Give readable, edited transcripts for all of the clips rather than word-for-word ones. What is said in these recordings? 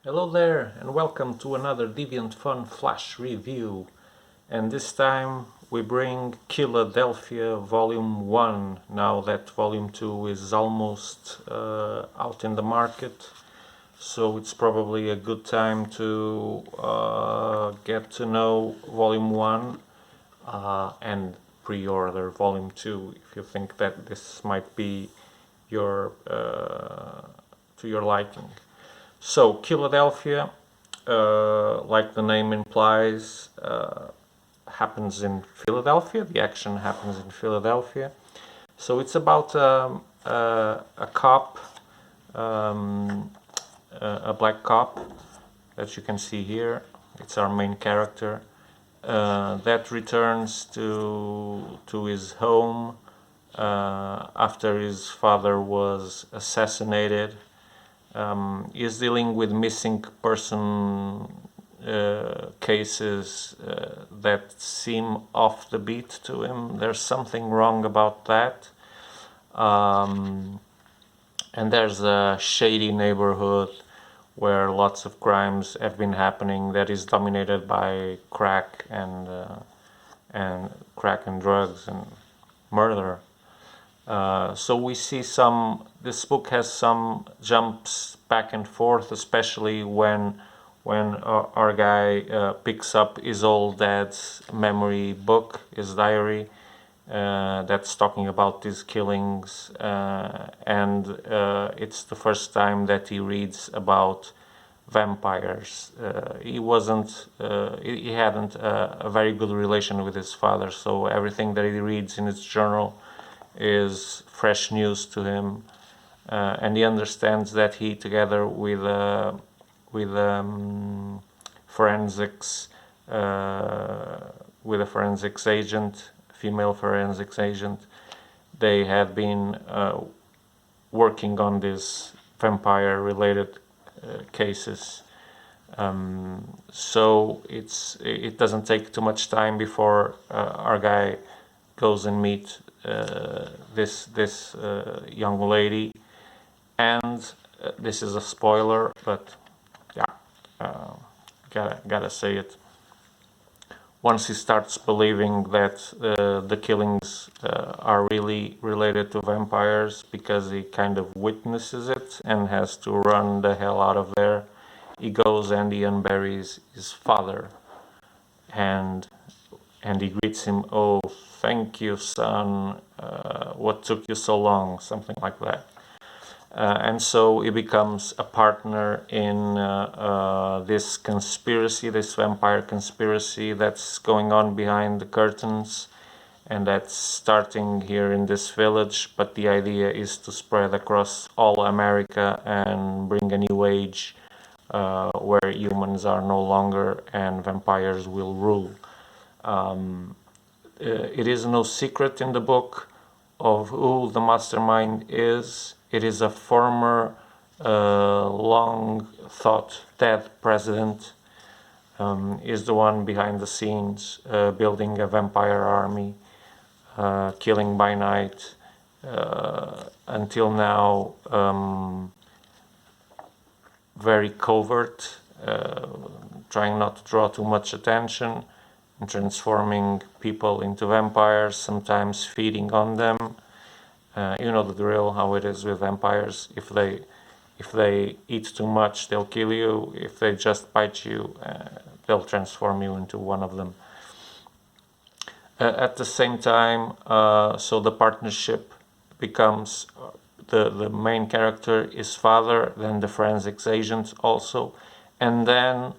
Hello there and welcome to another Deviant.fun flash review, and this time we bring Killadelphia Volume 1 now that Volume 2 is almost out in the market, so it's probably a good time to get to know Volume 1 and pre-order Volume 2 if you think that this might be your to your liking. So, Killadelphia, like the name implies, happens in Philadelphia. The action happens in Philadelphia. So it's about a cop, a black cop that you can see here. It's our main character that returns to his home after his father was assassinated. Is dealing with missing person cases that seem off the beat to him. There's something wrong about that. And there's a shady neighborhood where lots of crimes have been happening that is dominated by crack and drugs and murder. So we see this book has some jumps back and forth, especially when our guy picks up his old dad's memory book, his diary, that's talking about these killings, and it's the first time that he reads about vampires. He hadn't a very good relation with his father, so everything that he reads in his journal is fresh news to him, and he understands that he, together with forensics with a forensics agent, female forensics agent, they had been working on these vampire-related cases. So it doesn't take too much time before our guy goes and meets this young lady, and this is a spoiler, but yeah, gotta say it. Once he starts believing that the killings are really related to vampires, because he kind of witnesses it and has to run the hell out of there, he goes and he unburies his father, and he greets him, "Oh, thank you, son, what took you so long?" Something like that. And so he becomes a partner in this conspiracy, this vampire conspiracy that's going on behind the curtains, and that's starting here in this village, but the idea is to spread across all America and bring a new age where humans are no longer and vampires will rule. It is no secret in the book of who the mastermind is. It is a former long thought dead president, is the one behind the scenes, building a vampire army, killing by night, until now very covert, trying not to draw too much attention, and transforming people into vampires, sometimes feeding on them. You know the drill, how it is with vampires. If they eat too much, they'll kill you. If they just bite you, they'll transform you into one of them. At the same time, so the partnership becomes the main character is father, then the forensics agent also, and then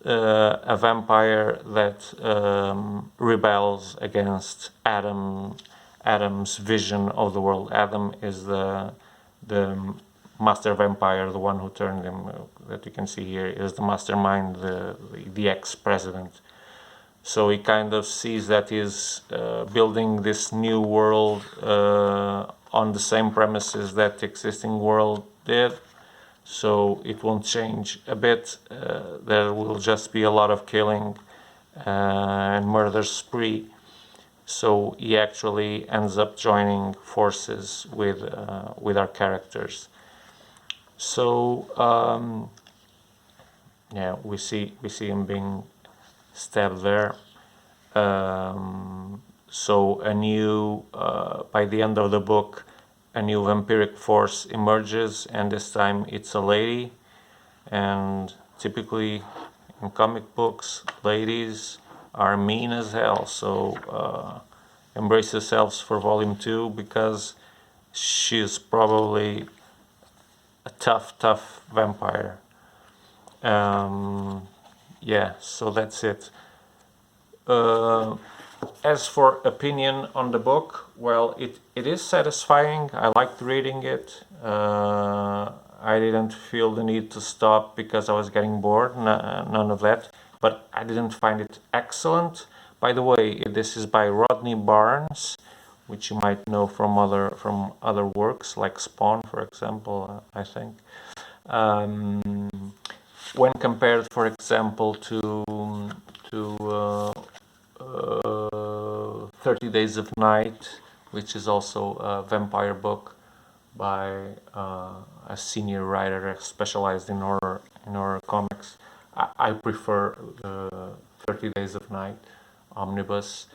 a vampire that rebels against Adam's vision of the world. Adam is the master vampire, the one who turned him, that you can see here, is the mastermind, the ex-president. So he kind of sees that he's building this new world on the same premises that the existing world did. So it won't change a bit. There will just be a lot of killing and murder spree. So he actually ends up joining forces with our characters. So yeah, we see him being stabbed there. So a new, by the end of the book, a new vampiric force emerges, and this time it's a lady. And typically in comic books, ladies are mean as hell. So embrace yourselves for volume 2, because she's probably a tough vampire. Yeah, so that's it. As for opinion on the book, well, it is satisfying. I liked reading it. I didn't feel the need to stop because I was getting bored, none of that. But I didn't find it excellent. By the way, this is by Rodney Barnes, which you might know from other works like Spawn, for example, I think. When compared, for example, to 30 Days of Night, which is also a vampire book by a senior writer specialized in horror comics, I prefer 30 Days of Night omnibus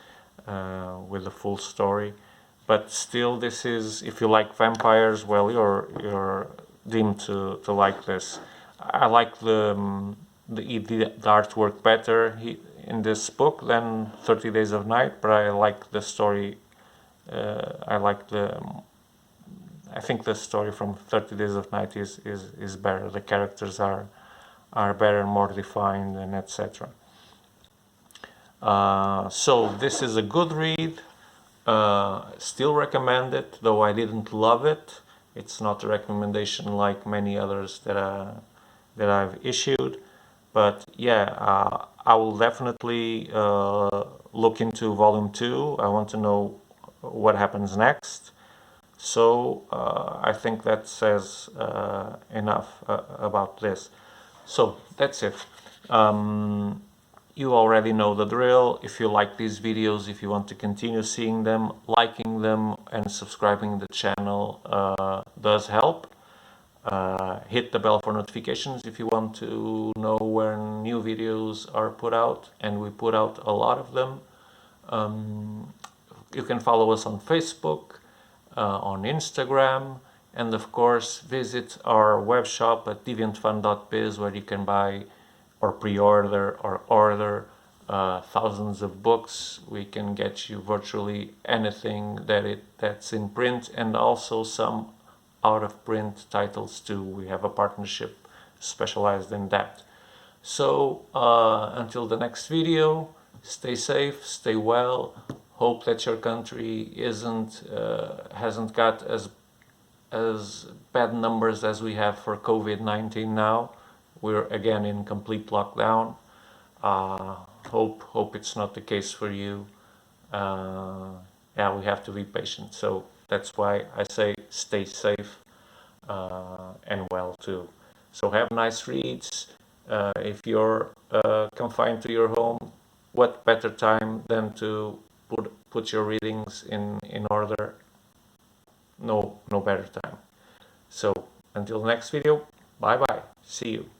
with the full story. But still, this is, if you like vampires, well, you're deemed to like this. I like the artwork better in this book than 30 Days of Night, but I like the story. I think the story from 30 Days of Night is better. The characters are better, more defined, and etc. So this is a good read. Still recommend it, though I didn't love it. It's not a recommendation like many others that I've issued. But yeah, I will definitely look into volume 2. I want to know what happens next. So I think that says enough about this. So that's it. You already know the drill. If you like these videos, if you want to continue seeing them, liking them and subscribing to the channel does help. Hit the bell for notifications if you want to know when new videos are put out, and we put out a lot of them. You can follow us on Facebook, on Instagram, and of course visit our web shop at Deviant.fun.biz, where you can buy or pre-order or order thousands of books. We can get you virtually anything that's in print, and also some out-of-print titles too. We have a partnership specialized in that. So until the next video, stay safe, stay well. Hope that your country hasn't got as bad numbers as we have for COVID-19 now. We're again in complete lockdown. Hope it's not the case for you. Yeah, we have to be patient. So that's why I say stay safe and well too. So have nice reads. If you're confined to your home, what better time than to put your readings in order? No better time. So until the next video, bye bye. See you.